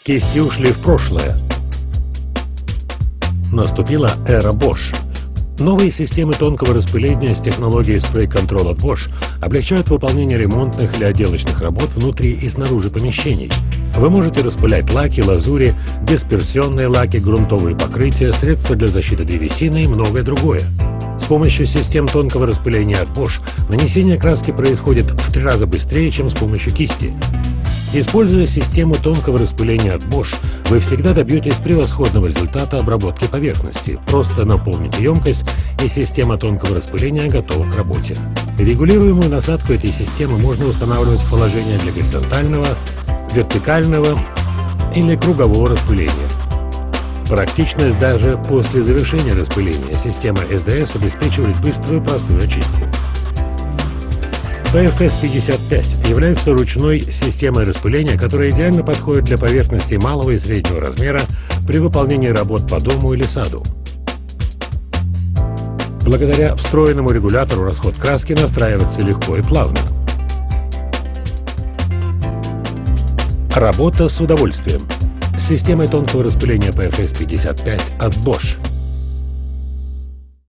Кисти ушли в прошлое. Наступила эра Bosch. Новые системы тонкого распыления с технологией Spray Control от Bosch облегчают выполнение ремонтных или отделочных работ внутри и снаружи помещений. Вы можете распылять лаки, лазури, дисперсионные лаки, грунтовые покрытия, средства для защиты древесины и многое другое. С помощью систем тонкого распыления от Bosch нанесение краски происходит в 3 раза быстрее, чем с помощью кисти. Используя систему тонкого распыления от Bosch, вы всегда добьетесь превосходного результата обработки поверхности. Просто наполните емкость, и система тонкого распыления готова к работе. Регулируемую насадку этой системы можно устанавливать в положение для горизонтального, вертикального или кругового распыления. Практичность даже после завершения распыления. Система SDS обеспечивает быструю и простую очистку. PFS 55 является ручной системой распыления, которая идеально подходит для поверхностей малого и среднего размера при выполнении работ по дому или саду. Благодаря встроенному регулятору расход краски настраивается легко и плавно. Работа с удовольствием. С системой тонкого распыления PFS 55 от Bosch.